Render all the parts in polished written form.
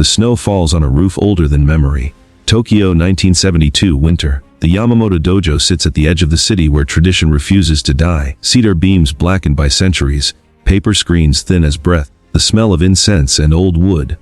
The snow falls on a roof older than memory. Tokyo 1972 winter. The Yamamoto Dojo sits at the edge of the city where tradition refuses to die. Cedar beams blackened by centuries, paper screens thin as breath, the smell of incense and old wood.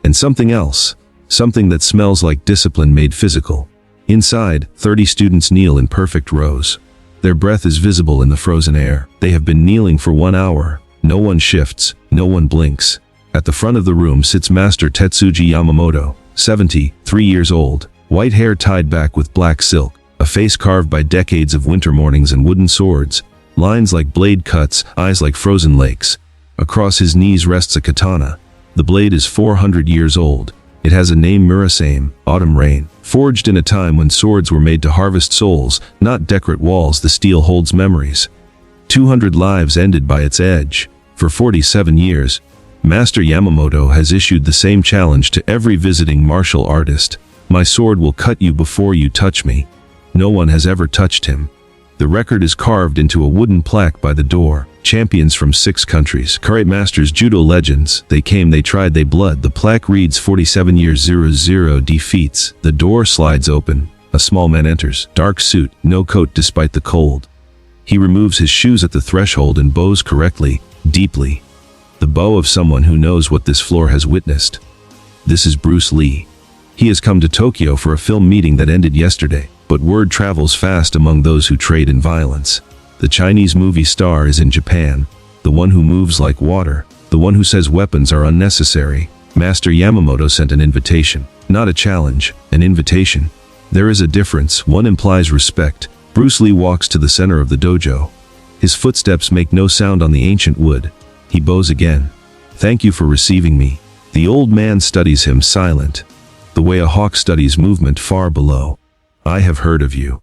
And something else, something that smells like discipline made physical. Inside, 30 students kneel in perfect rows. Their breath is visible in the frozen air. They have been kneeling for 1 hour. No one shifts, no one blinks. At the front of the room sits Master Tetsuji Yamamoto, 73 years old, white hair tied back with black silk, a face carved by decades of winter mornings and wooden swords, lines like blade cuts, eyes like frozen lakes. Across his knees rests a katana. The blade is 400 years old. It has a name: Murasame, autumn rain. Forged in a time when swords were made to harvest souls, not decorate walls, the steel holds memories. 200 lives ended by its edge. For 47 years, Master Yamamoto has issued the same challenge to every visiting martial artist. My sword will cut you before you touch me. No one has ever touched him. The record is carved into a wooden plaque by the door. Champions from 6 countries, karate masters, judo legends. They came, they tried, they bled. The plaque reads 47 years, 0 defeats. The door slides open. A small man enters, dark suit, no coat despite the cold. He removes his shoes at the threshold and bows correctly, deeply. The bow of someone who knows what this floor has witnessed. This is Bruce Lee. He has come to Tokyo for a film meeting that ended yesterday, but word travels fast among those who trade in violence. The Chinese movie star is in Japan, the one who moves like water, the one who says weapons are unnecessary. Master Yamamoto sent an invitation, not a challenge, an invitation. There is a difference. One implies respect. Bruce Lee walks to the center of the dojo. His footsteps make no sound on the ancient wood. He bows again. Thank you for receiving me. The old man studies him, silent, the way a hawk studies movement far below. I have heard of you.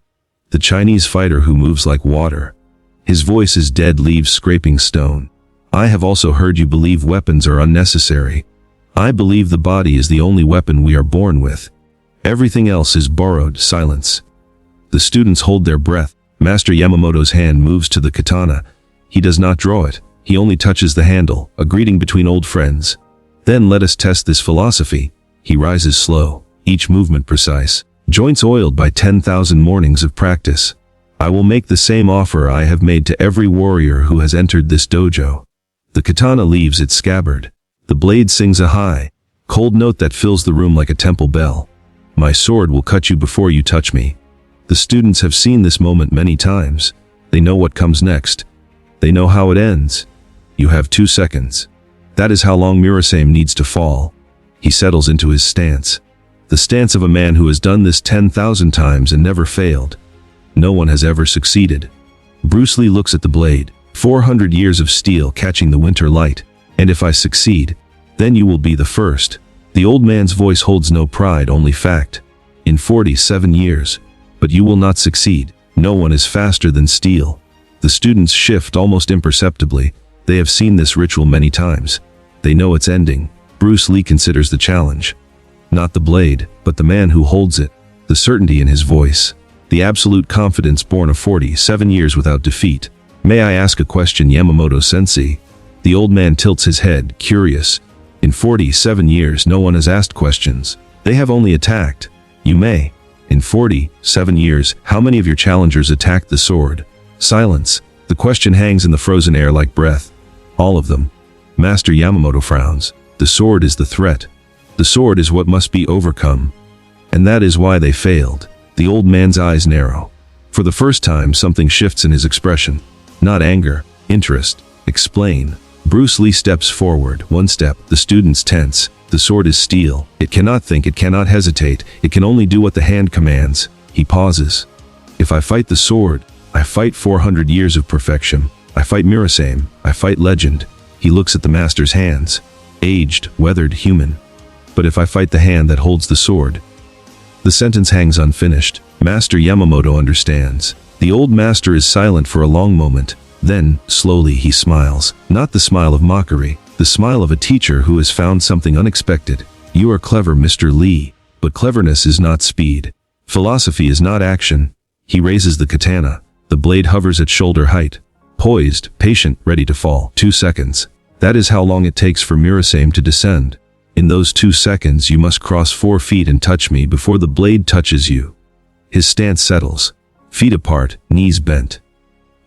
The Chinese fighter who moves like water. His voice is dead leaves scraping stone. I have also heard you believe weapons are unnecessary. I believe the body is the only weapon we are born with. Everything else is borrowed. Silence. The students hold their breath. Master Yamamoto's hand moves to the katana. He does not draw it. He only touches the handle, a greeting between old friends. Then let us test this philosophy. He rises slow, each movement precise, joints oiled by 10,000 mornings of practice. I will make the same offer I have made to every warrior who has entered this dojo. The katana leaves its scabbard. The blade sings a high, cold note that fills the room like a temple bell. My sword will cut you before you touch me. The students have seen this moment many times. They know what comes next. They know how it ends. You have 2 seconds. That is how long Murasame needs to fall. He settles into his stance. The stance of a man who has done this 10,000 times and never failed. No one has ever succeeded. Bruce Lee looks at the blade. 400 years of steel catching the winter light. And if I succeed, then you will be the first. The old man's voice holds no pride, only fact. In 47 years. But you will not succeed. No one is faster than steel. The students shift almost imperceptibly. They have seen this ritual many times. They know its ending. Bruce Lee considers the challenge. Not the blade, but the man who holds it. The certainty in his voice. The absolute confidence born of 47 years without defeat. May I ask a question, Yamamoto-sensei? The old man tilts his head, curious. In 47 years no one has asked questions. They have only attacked. You may. In 47 years, how many of your challengers attacked the sword? Silence. The question hangs in the frozen air like breath. All of them. Master Yamamoto frowns. The sword is the threat. The sword is what must be overcome. And that is why they failed. The old man's eyes narrow. For the first time something shifts in his expression. Not anger, interest. Explain. Bruce Lee steps forward, 1 step. The students tense. The sword is steel. It cannot think, it cannot hesitate. It can only do what the hand commands. He pauses. If I fight the sword, I fight 400 years of perfection. I fight Murasame. I fight legend. He looks at the master's hands. Aged, weathered, human. But if I fight the hand that holds the sword. The sentence hangs unfinished. Master Yamamoto understands. The old master is silent for a long moment. Then, slowly he smiles. Not the smile of mockery. The smile of a teacher who has found something unexpected. You are clever, Mr. Lee. But cleverness is not speed. Philosophy is not action. He raises the katana. The blade hovers at shoulder height. Poised, patient, ready to fall. 2 seconds. That is how long it takes for Murasame to descend. In those 2 seconds you must cross 4 feet and touch me before the blade touches you. His stance settles. Feet apart, knees bent.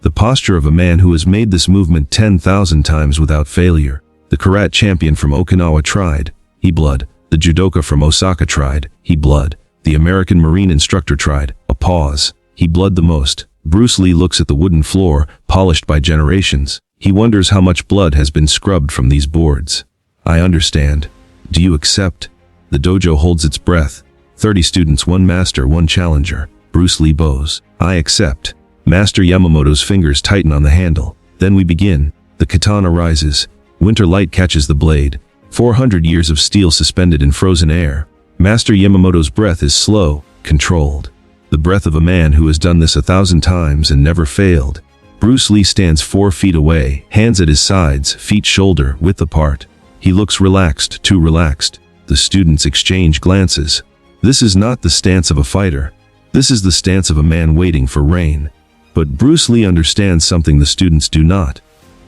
The posture of a man who has made this movement 10,000 times without failure. The karate champion from Okinawa tried. He blood. The judoka from Osaka tried. He blood. The American Marine instructor tried. A pause. He blood the most. Bruce Lee looks at the wooden floor, polished by generations. He wonders how much blood has been scrubbed from these boards. I understand. Do you accept? The dojo holds its breath. 30 students, 1 master, 1 challenger. Bruce Lee bows. I accept. Master Yamamoto's fingers tighten on the handle. Then we begin. The katana rises. Winter light catches the blade. 400 years of steel suspended in frozen air. Master Yamamoto's breath is slow, controlled. The breath of a man who has done this 1,000 times and never failed. Bruce Lee stands 4 feet away, hands at his sides, feet shoulder width apart. He looks relaxed, too relaxed. The students exchange glances. This is not the stance of a fighter. This is the stance of a man waiting for rain. But Bruce Lee understands something the students do not.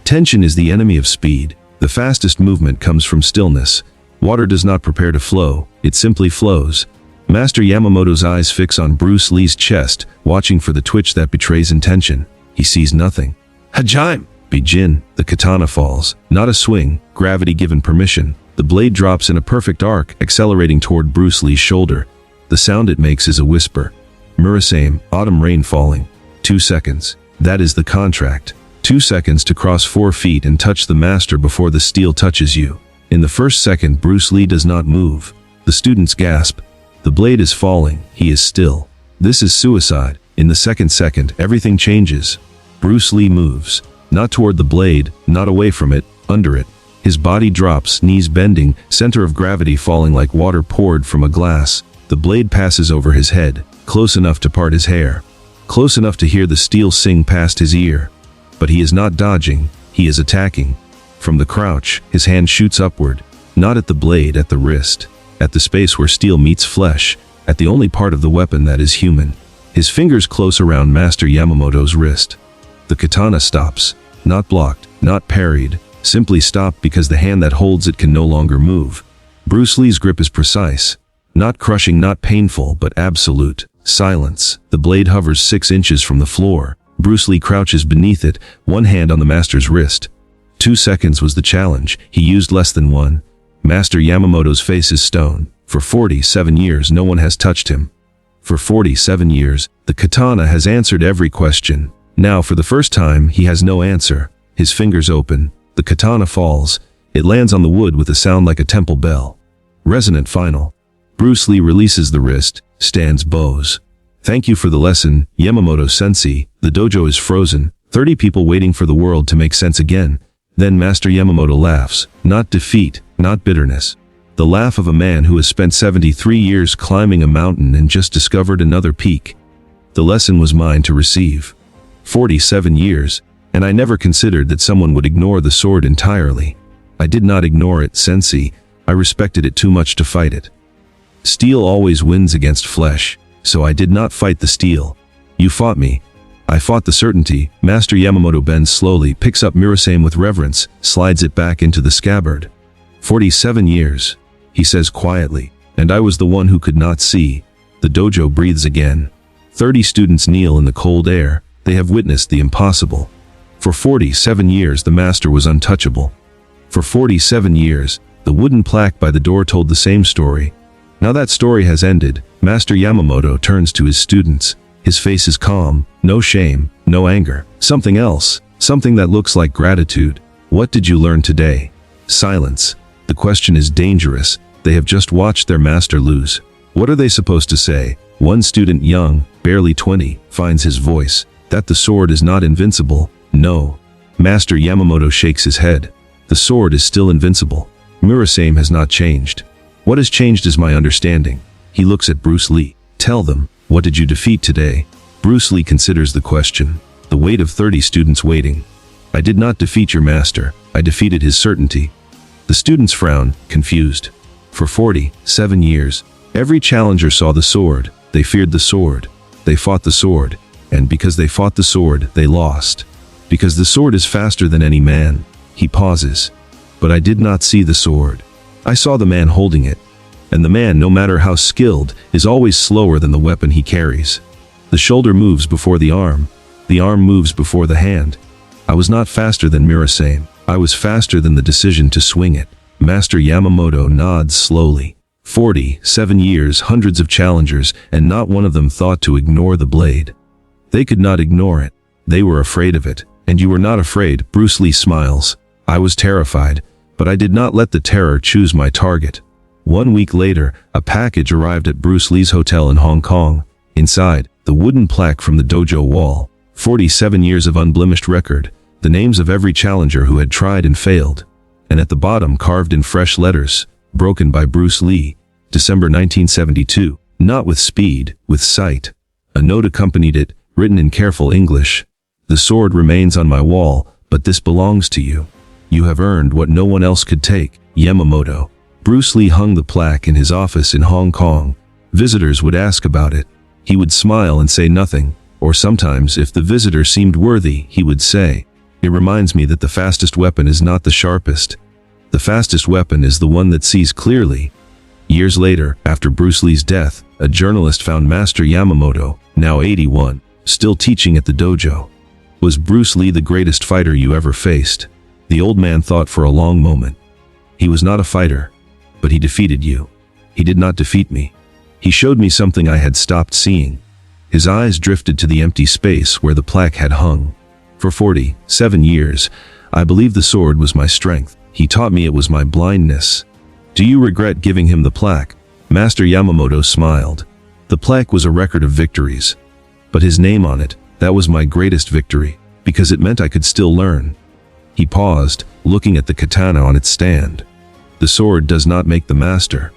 Tension is the enemy of speed. The fastest movement comes from stillness. Water does not prepare to flow, it simply flows. Master Yamamoto's eyes fix on Bruce Lee's chest, watching for the twitch that betrays intention. He sees nothing. Hajime! Bijin, the katana falls. Not a swing, gravity given permission. The blade drops in a perfect arc, accelerating toward Bruce Lee's shoulder. The sound it makes is a whisper. Murasame, autumn rain falling. 2 seconds. That is the contract. 2 seconds to cross 4 feet and touch the master before the steel touches you. In the first second, Bruce Lee does not move. The students gasp. The blade is falling. He is still. This is suicide. In the second, everything changes. Bruce Lee moves. Not toward the blade, not away from it, under it. His body drops, knees bending, center of gravity falling like water poured from a glass. The blade passes over his head, close enough to part his hair. Close enough to hear the steel sing past his ear. But he is not dodging, he is attacking. From the crouch, his hand shoots upward. Not at the blade, at the wrist. At the space where steel meets flesh. At the only part of the weapon that is human. His fingers close around Master Yamamoto's wrist. The katana stops. Not blocked, not parried, simply stopped because the hand that holds it can no longer move. Bruce Lee's grip is precise. Not crushing, not painful, but absolute. Silence. The blade hovers 6 inches from the floor. Bruce Lee crouches beneath it, 1 hand on the master's wrist. 2 seconds was the challenge. He used less than 1. Master Yamamoto's face is stone. For 47 years no one has touched him. For 47 years, the katana has answered every question. Now, for the first time, he has no answer. His fingers open. The katana falls. It lands on the wood with a sound like a temple bell. Resonant final. Bruce Lee releases the wrist, stands bows. Thank you for the lesson, Yamamoto-sensei. The dojo is frozen. 30 people waiting for the world to make sense again. Then Master Yamamoto laughs. Not defeat, not bitterness. The laugh of a man who has spent 73 years climbing a mountain and just discovered another peak. The lesson was mine to receive. 47 years, and I never considered that someone would ignore the sword entirely. I did not ignore it, sensei. I respected it too much to fight it. Steel always wins against flesh, so I did not fight the steel. You fought me. I fought the certainty. Master Yamamoto bends slowly, picks up Murasame with reverence, slides it back into the scabbard. 47 years, he says quietly, and I was the one who could not see. The dojo breathes again. 30 students kneel in the cold air. They have witnessed the impossible. For 47 years the master was untouchable. For 47 years, the wooden plaque by the door told the same story. Now that story has ended. Master Yamamoto turns to his students. His face is calm, no shame, no anger. Something else, something that looks like gratitude. What did you learn today? Silence. The question is dangerous. They have just watched their master lose. What are they supposed to say? One student, young, barely 20, finds his voice. That the sword is not invincible. No. Master Yamamoto shakes his head. The sword is still invincible. Murasame has not changed. What has changed is my understanding. He looks at Bruce Lee. Tell them, what did you defeat today? Bruce Lee considers the question. The weight of 30 students waiting. I did not defeat your master. I defeated his certainty. The students frown, confused. For 47 years, every challenger saw the sword. They feared the sword. They fought the sword. And because they fought the sword, they lost. Because the sword is faster than any man. He pauses. But I did not see the sword. I saw the man holding it. And the man, no matter how skilled, is always slower than the weapon he carries. The shoulder moves before the arm moves before the hand. I was not faster than Murasame. I was faster than the decision to swing it. Master Yamamoto nods slowly. 47 years, hundreds of challengers, and not one of them thought to ignore the blade. They could not ignore it. They were afraid of it. And you were not afraid. Bruce Lee smiles. I was terrified, but I did not let the terror choose my target. 1 week later, a package arrived at Bruce Lee's hotel in Hong Kong. Inside, the wooden plaque from the dojo wall. 47 years of unblemished record. The names of every challenger who had tried and failed. And at the bottom, carved in fresh letters, broken by Bruce Lee, December 1972. Not with speed, with sight. A note accompanied it, written in careful English. The sword remains on my wall, but this belongs to you. You have earned what no one else could take. Yamamoto. Bruce Lee hung the plaque in his office in Hong Kong. Visitors would ask about it. He would smile and say nothing, or sometimes, if the visitor seemed worthy, he would say, "It reminds me that the fastest weapon is not the sharpest. The fastest weapon is the one that sees clearly." Years later, after Bruce Lee's death, a journalist found Master Yamamoto, now 81, still teaching at the dojo. Was Bruce Lee the greatest fighter you ever faced? The old man thought for a long moment. He was not a fighter, but he defeated you. He did not defeat me. He showed me something I had stopped seeing. His eyes drifted to the empty space where the plaque had hung. For 47 years, I believed the sword was my strength. He taught me it was my blindness. Do you regret giving him the plaque? Master Yamamoto smiled. The plaque was a record of victories. But his name on it, that was my greatest victory, because it meant I could still learn. He paused, looking at the katana on its stand. The sword does not make the master.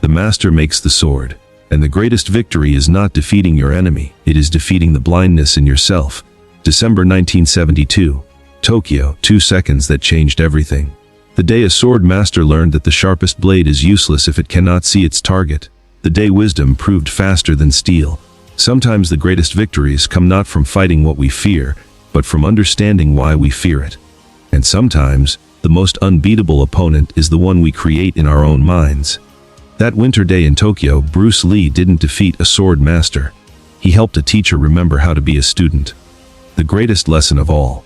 The master makes the sword. And the greatest victory is not defeating your enemy, it is defeating the blindness in yourself. December 1972. Tokyo, 2 seconds that changed everything. The day a sword master learned that the sharpest blade is useless if it cannot see its target. The day wisdom proved faster than steel. Sometimes the greatest victories come not from fighting what we fear, but from understanding why we fear it. And sometimes, the most unbeatable opponent is the one we create in our own minds. That winter day in Tokyo, Bruce Lee didn't defeat a sword master. He helped a teacher remember how to be a student. The greatest lesson of all.